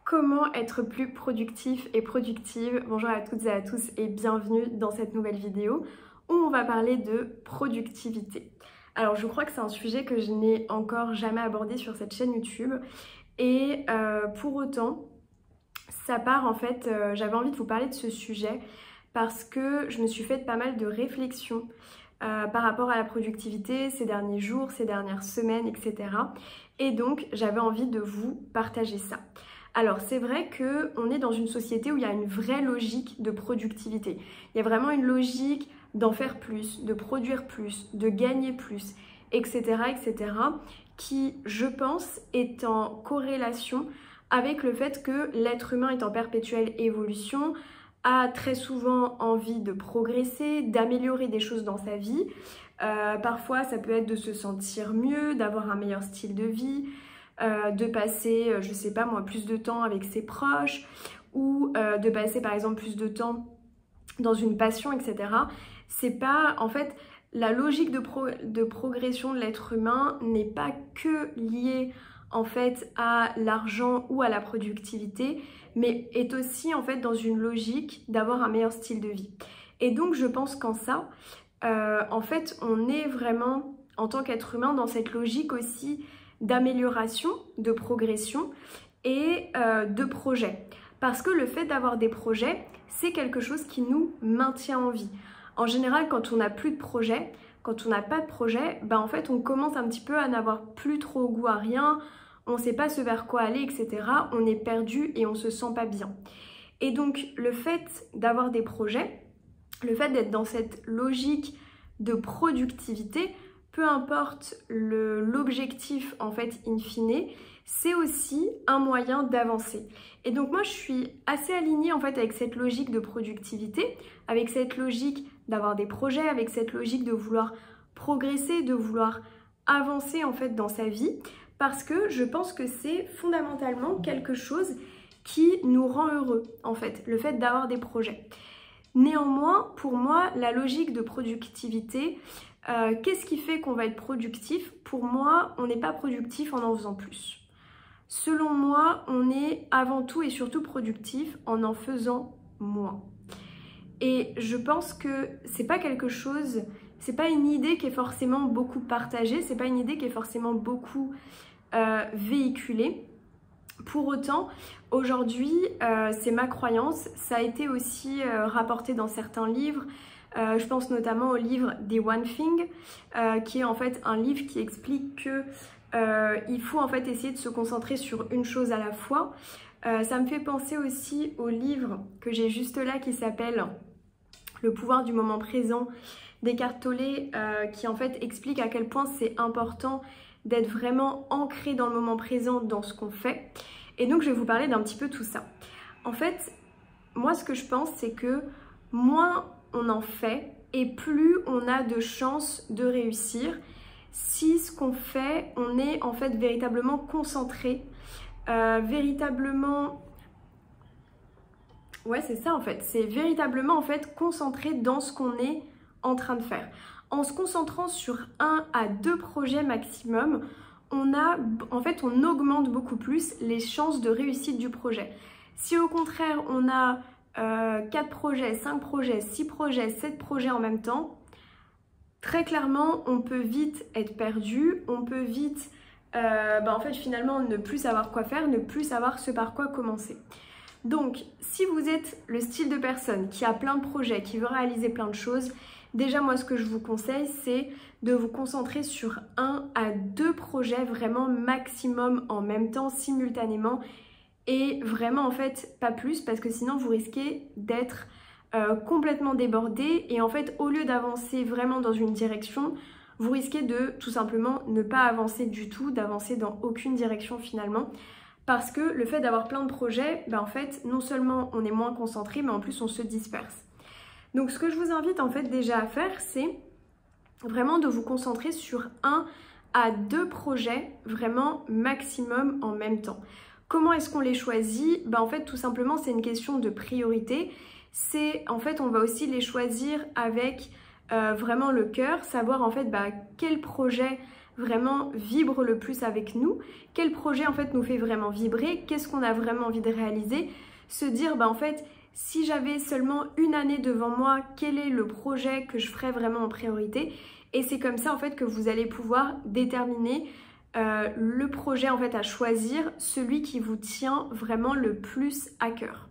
Comment être plus productif et productive? Bonjour à toutes et à tous et bienvenue dans cette nouvelle vidéo où on va parler de productivité. Alors je crois que c'est un sujet que je n'ai encore jamais abordé sur cette chaîne YouTube et pour autant ça part en fait, j'avais envie de vous parler de ce sujet parce que je me suis fait pas mal de réflexions par rapport à la productivité ces derniers jours, ces dernières semaines, etc. Et donc j'avais envie de vous partager ça. Alors c'est vrai qu'on est dans une société où il y a une vraie logique de productivité. Il y a vraiment une logique d'en faire plus, de produire plus, de gagner plus, etc., etc., qui, je pense, est en corrélation avec le fait que l'être humain est en perpétuelle évolution, a très souvent envie de progresser, d'améliorer des choses dans sa vie. Parfois, ça peut être de se sentir mieux, d'avoir un meilleur style de vie, de passer, je sais pas moi, plus de temps avec ses proches ou de passer par exemple plus de temps dans une passion, etc. C'est pas, en fait, la logique de progression de l'être humain n'est pas que liée en fait à l'argent ou à la productivité, mais est aussi en fait dans une logique d'avoir un meilleur style de vie. Et donc je pense qu'en ça, en fait, on est vraiment en tant qu'être humain dans cette logique aussi d'amélioration, de progression et de projet. Parce que le fait d'avoir des projets, c'est quelque chose qui nous maintient en vie. En général, quand on n'a plus de projet, quand on n'a pas de projet, ben en fait on commence un petit peu à n'avoir plus trop goût à rien, on ne sait pas ce vers quoi aller, etc. On est perdu et on se sent pas bien. Et donc le fait d'avoir des projets, le fait d'être dans cette logique de productivité, peu importe l'objectif en fait in fine, c'est aussi un moyen d'avancer. Et donc moi je suis assez alignée en fait avec cette logique de productivité, avec cette logique d'avoir des projets, avec cette logique de vouloir progresser, de vouloir avancer en fait dans sa vie, parce que je pense que c'est fondamentalement quelque chose qui nous rend heureux en fait, le fait d'avoir des projets. Néanmoins, pour moi, la logique de productivité, qu'est-ce qui fait qu'on va être productif? Pour moi, on n'est pas productif en faisant plus. Selon moi, on est avant tout et surtout productif en faisant moins. Et je pense que c'est pas quelque chose, c'est pas une idée qui est forcément beaucoup partagée, c'est pas une idée qui est forcément beaucoup véhiculée. Pour autant, aujourd'hui, c'est ma croyance, ça a été aussi rapporté dans certains livres, je pense notamment au livre The One Thing, qui est en fait un livre qui explique que il faut en fait essayer de se concentrer sur une chose à la fois. Ça me fait penser aussi au livre que j'ai juste là qui s'appelle Le pouvoir du moment présent d'Eckhart Tolle, qui en fait explique à quel point c'est important d'être vraiment ancré dans le moment présent, dans ce qu'on fait. Et donc je vais vous parler d'un petit peu tout ça. En fait, moi ce que je pense, c'est que moins on en fait et plus on a de chances de réussir si ce qu'on fait, on est en fait véritablement concentré, véritablement... Ouais, c'est ça en fait, c'est véritablement en fait concentré dans ce qu'on est en train de faire. En se concentrant sur 1 à 2 projets maximum, on augmente beaucoup plus les chances de réussite du projet. Si au contraire on a 4 projets, 5 projets, 6 projets, 7 projets en même temps, très clairement on peut vite être perdu, on peut vite en fait finalement ne plus savoir quoi faire, ne plus savoir ce par quoi commencer. Donc si vous êtes le style de personne qui a plein de projets, qui veut réaliser plein de choses, déjà moi ce que je vous conseille c'est de vous concentrer sur 1 à 2 projets vraiment maximum en même temps, simultanément, et vraiment en fait pas plus, parce que sinon vous risquez d'être complètement débordé et en fait au lieu d'avancer vraiment dans une direction, vous risquez de tout simplement ne pas avancer du tout, d'avancer dans aucune direction finalement. Parce que le fait d'avoir plein de projets, en fait, non seulement on est moins concentré, mais en plus on se disperse. Donc ce que je vous invite en fait déjà à faire, c'est vraiment de vous concentrer sur 1 à 2 projets vraiment maximum en même temps. Comment est-ce qu'on les choisit? En fait, tout simplement, c'est une question de priorité. En fait, on va aussi les choisir avec vraiment le cœur, savoir en fait quel projet vraiment vibre le plus avec nous, quel projet en fait nous fait vraiment vibrer, qu'est-ce qu'on a vraiment envie de réaliser, se dire en fait si j'avais seulement une année devant moi, quel est le projet que je ferais vraiment en priorité, et c'est comme ça en fait que vous allez pouvoir déterminer le projet en fait à choisir, celui qui vous tient vraiment le plus à cœur.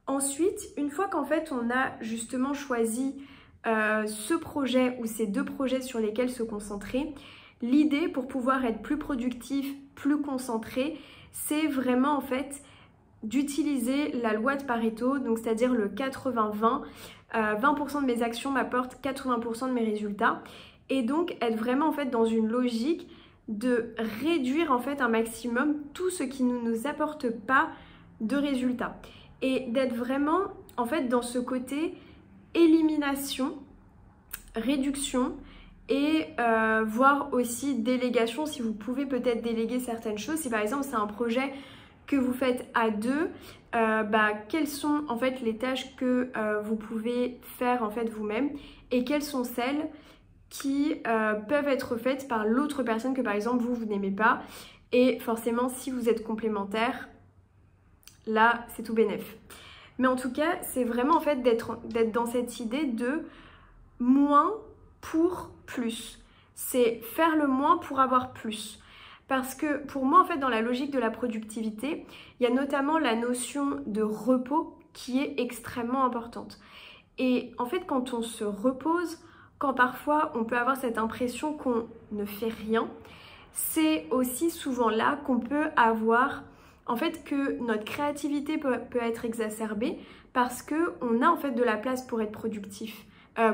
Ensuite, une fois qu'en fait on a justement choisi ce projet ou ces deux projets sur lesquels se concentrer, l'idée pour pouvoir être plus productif, plus concentré, c'est vraiment en fait d'utiliser la loi de Pareto, donc c'est-à-dire le 80-20. 20% de mes actions m'apportent 80% de mes résultats, et donc être vraiment en fait dans une logique de réduire en fait un maximum tout ce qui ne nous apporte pas de résultats, et d'être vraiment en fait dans ce côté élimination, réduction, et voire aussi délégation, si vous pouvez peut-être déléguer certaines choses. Si par exemple c'est un projet que vous faites à deux, quelles sont en fait les tâches que vous pouvez faire en fait vous-même, et quelles sont celles qui peuvent être faites par l'autre personne que par exemple vous n'aimez pas. Et forcément si vous êtes complémentaires, là c'est tout bénef. Mais en tout cas c'est vraiment en fait d'être dans cette idée de moins pour plus. C'est faire le moins pour avoir plus. Parce que pour moi en fait dans la logique de la productivité, il y a notamment la notion de repos qui est extrêmement importante. Et en fait quand on se repose, quand parfois on peut avoir cette impression qu'on ne fait rien, c'est aussi souvent là qu'on peut avoir en fait que notre créativité peut être exacerbée, parce qu'on a en fait de la place pour être productif,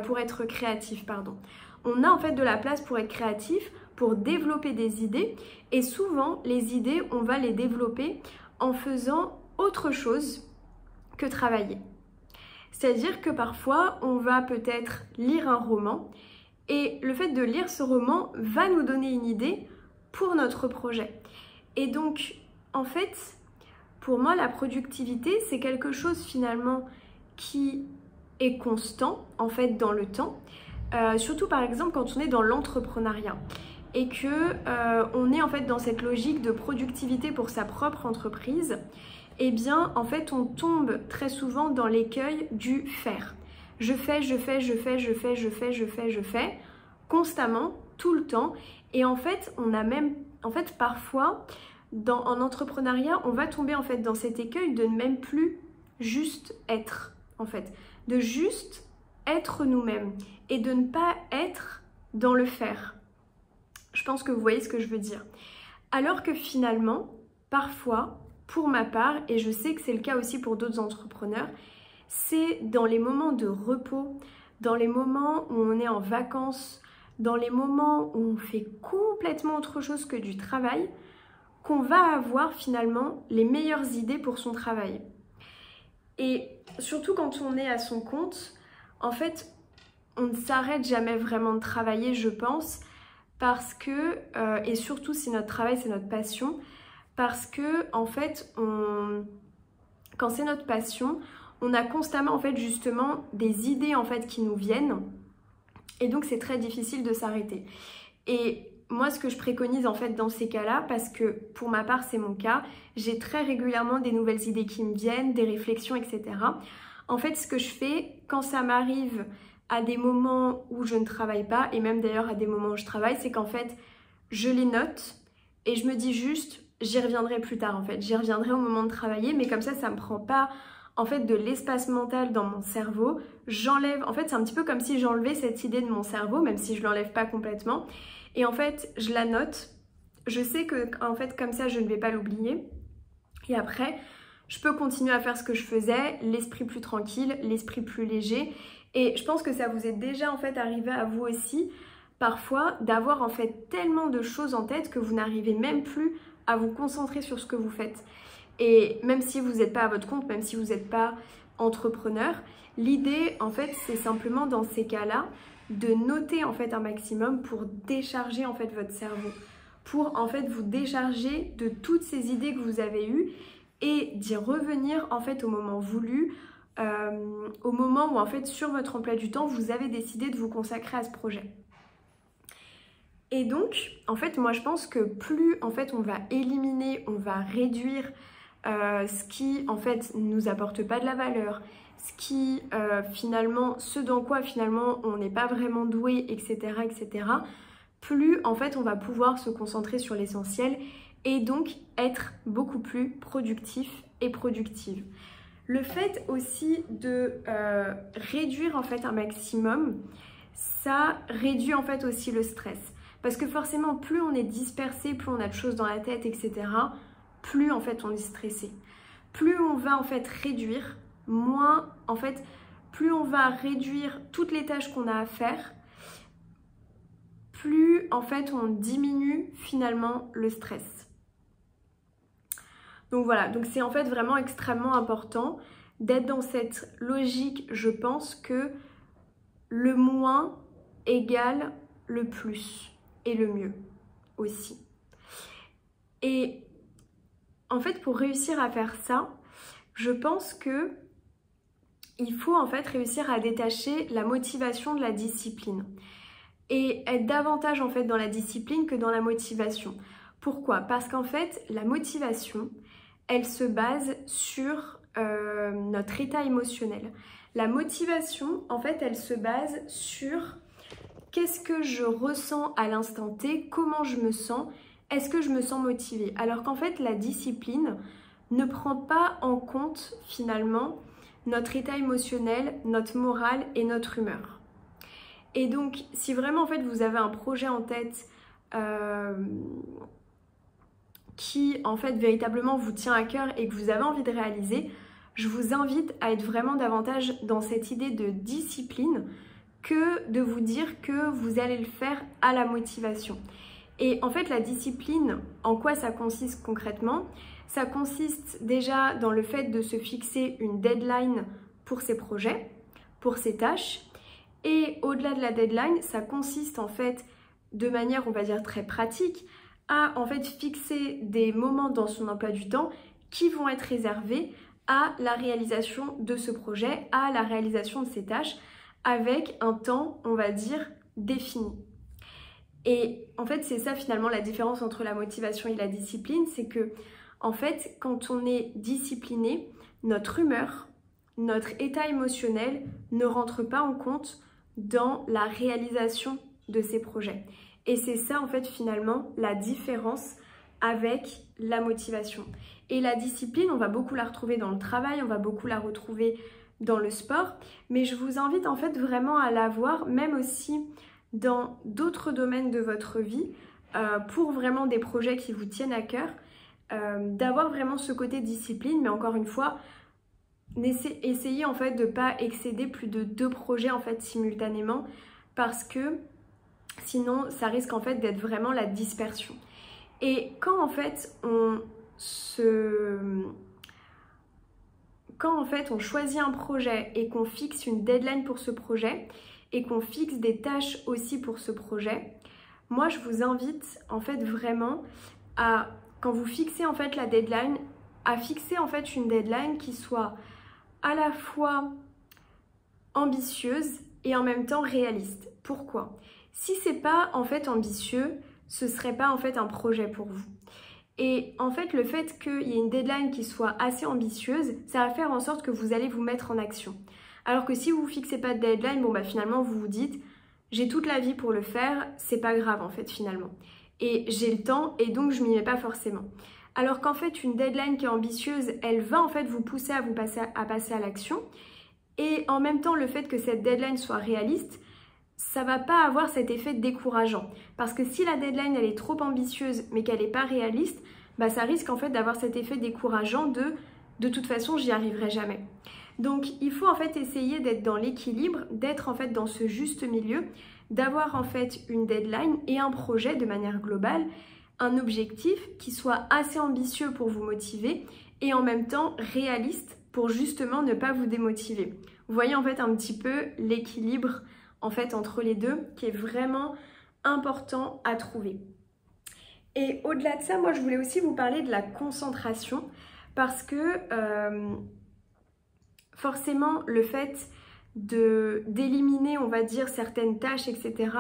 pour être créatif, pardon. On a en fait de la place pour être créatif, pour développer des idées, et souvent les idées on va les développer en faisant autre chose que travailler. C'est-à-dire que parfois on va peut-être lire un roman, et le fait de lire ce roman va nous donner une idée pour notre projet. Et donc en fait pour moi la productivité c'est quelque chose finalement qui est constant en fait dans le temps, surtout par exemple quand on est dans l'entrepreneuriat et que on est en fait dans cette logique de productivité pour sa propre entreprise. Eh bien en fait on tombe très souvent dans l'écueil du faire. Je fais constamment, tout le temps, et en fait on a même, en fait parfois en entrepreneuriat on va tomber en fait dans cet écueil de ne même plus juste être, en fait, de juste être nous-mêmes et de ne pas être dans le faire. Je pense que vous voyez ce que je veux dire. Alors que finalement, parfois, pour ma part, et je sais que c'est le cas aussi pour d'autres entrepreneurs, c'est dans les moments de repos, dans les moments où on est en vacances, dans les moments où on fait complètement autre chose que du travail, qu'on va avoir finalement les meilleures idées pour son travail. Et surtout quand on est à son compte, en fait, on ne s'arrête jamais vraiment de travailler, je pense, parce que, et surtout si notre travail c'est notre passion, parce que en fait, quand c'est notre passion, on a constamment en fait justement des idées en fait qui nous viennent, et donc c'est très difficile de s'arrêter. Et moi ce que je préconise en fait dans ces cas-là, parce que pour ma part c'est mon cas, j'ai très régulièrement des nouvelles idées qui me viennent, des réflexions, etc. En fait ce que je fais quand ça m'arrive à des moments où je ne travaille pas, et même d'ailleurs à des moments où je travaille, c'est qu'en fait je les note et je me dis juste j'y reviendrai plus tard, en fait, j'y reviendrai au moment de travailler, mais comme ça me prend pas en fait de l'espace mental dans mon cerveau. J'enlève, en fait c'est un petit peu comme si j'enlevais cette idée de mon cerveau, même si je l'enlève pas complètement, et en fait je la note, je sais que en fait comme ça je ne vais pas l'oublier, et après je peux continuer à faire ce que je faisais, l'esprit plus tranquille, l'esprit plus léger. Et je pense que ça vous est déjà en fait arrivé à vous aussi parfois d'avoir en fait tellement de choses en tête que vous n'arrivez même plus à vous concentrer sur ce que vous faites. Et même si vous n'êtes pas à votre compte, même si vous n'êtes pas entrepreneur, l'idée en fait c'est simplement dans ces cas-là de noter en fait un maximum pour décharger en fait votre cerveau, pour en fait vous décharger de toutes ces idées que vous avez eues et d'y revenir en fait au moment voulu, au moment où en fait sur votre emploi du temps vous avez décidé de vous consacrer à ce projet. Et donc, en fait, moi je pense que plus en fait on va éliminer, on va réduire ce qui en fait nous apporte pas de la valeur, ce dans quoi finalement on n'est pas vraiment doué, etc., etc., plus en fait on va pouvoir se concentrer sur l'essentiel et donc être beaucoup plus productif et productive. Le fait aussi de réduire en fait un maximum, ça réduit en fait aussi le stress. Parce que forcément, plus on est dispersé, plus on a de choses dans la tête, etc., plus en fait on est stressé. Plus on va en fait réduire, moins en fait, plus on va réduire toutes les tâches qu'on a à faire, plus en fait on diminue finalement le stress. Donc voilà, donc c'est en fait vraiment extrêmement important d'être dans cette logique, je pense que le moins égale le plus et le mieux aussi. Et en fait pour réussir à faire ça, je pense que il faut en fait réussir à détacher la motivation de la discipline et être davantage en fait dans la discipline que dans la motivation. Pourquoi? Parce qu'en fait la motivation, elle se base sur notre état émotionnel. La motivation, en fait, elle se base sur qu'est-ce que je ressens à l'instant T, comment je me sens, est-ce que je me sens motivée? Alors qu'en fait, la discipline ne prend pas en compte finalement notre état émotionnel, notre morale et notre humeur. Et donc, si vraiment en fait vous avez un projet en tête qui en fait véritablement vous tient à cœur et que vous avez envie de réaliser, je vous invite à être vraiment davantage dans cette idée de discipline que de vous dire que vous allez le faire à la motivation. Et en fait la discipline, en quoi ça consiste concrètement? Ça consiste déjà dans le fait de se fixer une deadline pour ses projets, pour ses tâches, et au-delà de la deadline, ça consiste en fait de manière on va dire très pratique à en fait fixer des moments dans son emploi du temps qui vont être réservés à la réalisation de ce projet, à la réalisation de ces tâches, avec un temps, on va dire, défini. Et en fait, c'est ça finalement la différence entre la motivation et la discipline, c'est que en fait, quand on est discipliné, notre humeur, notre état émotionnel ne rentre pas en compte dans la réalisation de ces projets. Et c'est ça en fait finalement la différence avec la motivation. Et la discipline, on va beaucoup la retrouver dans le travail, on va beaucoup la retrouver dans le sport, mais je vous invite en fait vraiment à la voir même aussi dans d'autres domaines de votre vie, pour vraiment des projets qui vous tiennent à cœur, d'avoir vraiment ce côté discipline, mais encore une fois, essayez en fait de ne pas excéder plus de 2 projets en fait simultanément, parce que sinon ça risque en fait d'être vraiment la dispersion. Et quand en fait on choisit un projet et qu'on fixe une deadline pour ce projet et qu'on fixe des tâches aussi pour ce projet, moi je vous invite en fait vraiment à, quand vous fixez en fait la deadline, à fixer en fait une deadline qui soit à la fois ambitieuse et en même temps réaliste. Pourquoi? Si c'est pas en fait ambitieux, ce serait pas en fait un projet pour vous. Et en fait, le fait qu'il y ait une deadline qui soit assez ambitieuse, ça va faire en sorte que vous allez vous mettre en action. Alors que si vous ne fixez pas de deadline, bon bah finalement vous vous dites j'ai toute la vie pour le faire, c'est pas grave en fait finalement. Et j'ai le temps et donc je m'y mets pas forcément. Alors qu'en fait une deadline qui est ambitieuse, elle va en fait vous pousser à passer à l'action. Et en même temps le fait que cette deadline soit réaliste, ça va pas avoir cet effet décourageant. Parce que si la deadline elle est trop ambitieuse mais qu'elle n'est pas réaliste, bah ça risque en fait d'avoir cet effet décourageant de toute façon j'y arriverai jamais. Donc il faut en fait essayer d'être dans l'équilibre, d'être en fait dans ce juste milieu, d'avoir en fait une deadline et un projet de manière globale, un objectif qui soit assez ambitieux pour vous motiver et en même temps réaliste pour justement ne pas vous démotiver. Vous voyez en fait un petit peu l'équilibre en fait entre les deux qui est vraiment important à trouver. Et au-delà de ça, moi je voulais aussi vous parler de la concentration parce que forcément le fait d'éliminer, on va dire, certaines tâches, etc.,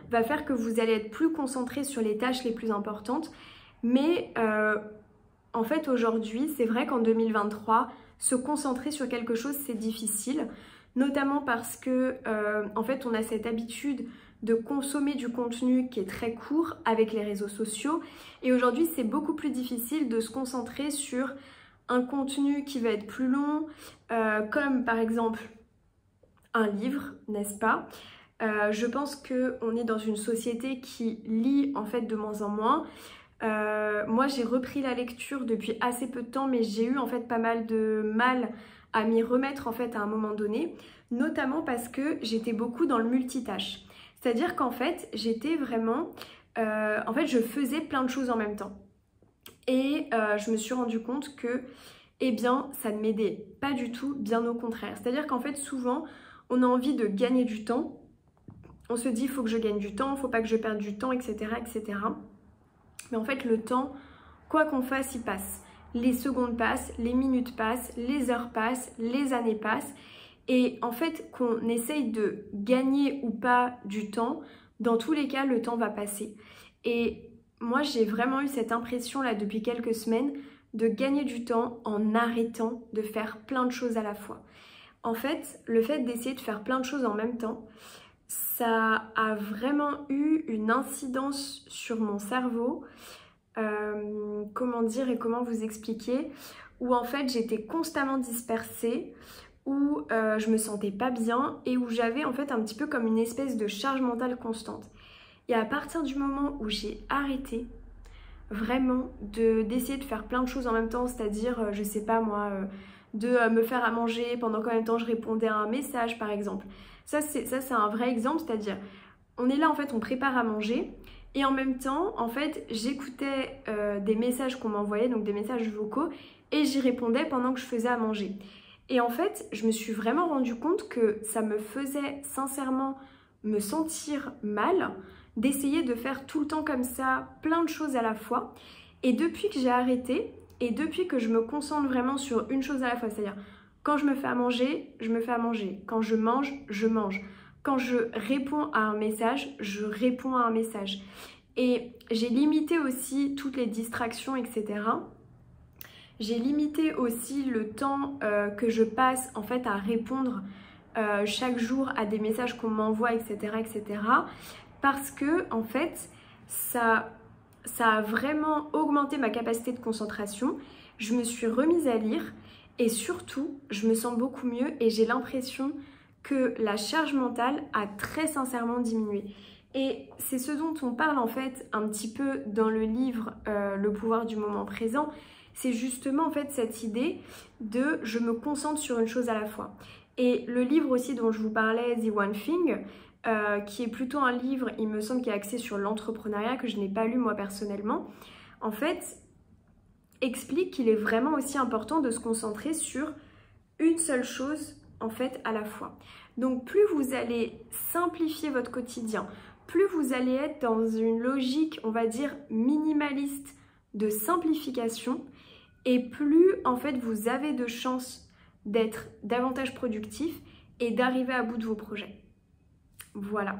va faire que vous allez être plus concentré sur les tâches les plus importantes. Mais en fait, aujourd'hui, c'est vrai qu'en 2023, se concentrer sur quelque chose, c'est difficile, notamment parce que, en fait, on a cette habitude de consommer du contenu qui est très court avec les réseaux sociaux. Et aujourd'hui, c'est beaucoup plus difficile de se concentrer sur un contenu qui va être plus long, comme par exemple un livre, n'est-ce pas? Je pense qu'on est dans une société qui lit en fait de moins en moins. Moi, j'ai repris la lecture depuis assez peu de temps, mais j'ai eu en fait pas mal de mal à m'y remettre en fait à un moment donné, notamment parce que j'étais beaucoup dans le multitâche. C'est-à-dire qu'en fait, j'étais vraiment... en fait, je faisais plein de choses en même temps. Et je me suis rendu compte que, eh bien, ça ne m'aidait pas du tout, bien au contraire. C'est-à-dire qu'en fait, souvent, on a envie de gagner du temps. On se dit, il faut que je gagne du temps, il ne faut pas que je perde du temps, etc., etc. Mais en fait, le temps, quoi qu'on fasse, il passe. Les secondes passent, les minutes passent, les heures passent, les années passent. Et en fait, qu'on essaye de gagner ou pas du temps, dans tous les cas, le temps va passer. Et moi, j'ai vraiment eu cette impression là depuis quelques semaines de gagner du temps en arrêtant de faire plein de choses à la fois. En fait, le fait d'essayer de faire plein de choses en même temps, ça a vraiment eu une incidence sur mon cerveau. Comment dire et comment vous expliquer, où en fait j'étais constamment dispersée, où je me sentais pas bien et où j'avais en fait un petit peu comme une espèce de charge mentale constante. Et à partir du moment où j'ai arrêté vraiment d'essayer de faire plein de choses en même temps, c'est-à-dire, je sais pas moi, de me faire à manger pendant qu'en même temps je répondais à un message par exemple. Ça c'est un vrai exemple, c'est-à-dire on est là en fait, on prépare à manger et en même temps en fait j'écoutais des messages qu'on m'envoyait, donc des messages vocaux, et j'y répondais pendant que je faisais à manger. Et en fait je me suis vraiment rendu compte que ça me faisait sincèrement me sentir mal d'essayer de faire tout le temps comme ça plein de choses à la fois. Et depuis que j'ai arrêté et depuis que je me concentre vraiment sur une chose à la fois, c'est-à-dire quand je me fais à manger, je me fais à manger. Quand je mange, je mange. Quand je réponds à un message, je réponds à un message. Et j'ai limité aussi toutes les distractions, etc. J'ai limité aussi le temps que je passe en fait à répondre chaque jour à des messages qu'on m'envoie, etc., etc. Parce que en fait, ça a vraiment augmenté ma capacité de concentration. Je me suis remise à lire. Et surtout, je me sens beaucoup mieux et j'ai l'impression que la charge mentale a très sincèrement diminué. Et c'est ce dont on parle en fait un petit peu dans le livre Le pouvoir du moment présent. C'est justement en fait cette idée de je me concentre sur une chose à la fois. Et le livre aussi dont je vous parlais, The One Thing, qui est plutôt un livre, il me semble, qui est axé sur l'entrepreneuriat, que je n'ai pas lu moi personnellement, en fait, explique qu'il est vraiment aussi important de se concentrer sur une seule chose en fait à la fois. Donc plus vous allez simplifier votre quotidien, plus vous allez être dans une logique, on va dire, minimaliste de simplification, et plus en fait vous avez de chances d'être davantage productif et d'arriver à bout de vos projets. Voilà.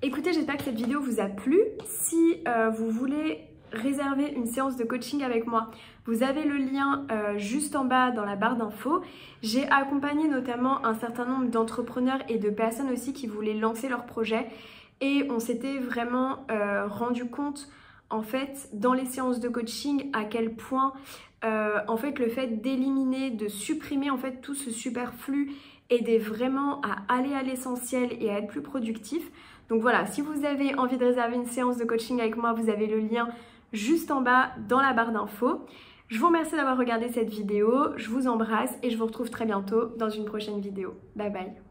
Écoutez, j'espère que cette vidéo vous a plu. Si vous voulez réserver une séance de coaching avec moi, vous avez le lien juste en bas dans la barre d'infos. J'ai accompagné notamment un certain nombre d'entrepreneurs et de personnes aussi qui voulaient lancer leur projet, et on s'était vraiment rendu compte en fait dans les séances de coaching à quel point en fait le fait d'éliminer, de supprimer en fait tout ce superflu aidait vraiment à aller à l'essentiel et à être plus productif. Donc voilà, si vous avez envie de réserver une séance de coaching avec moi, vous avez le lien juste en bas dans la barre d'infos. Je vous remercie d'avoir regardé cette vidéo, je vous embrasse et je vous retrouve très bientôt dans une prochaine vidéo. Bye bye.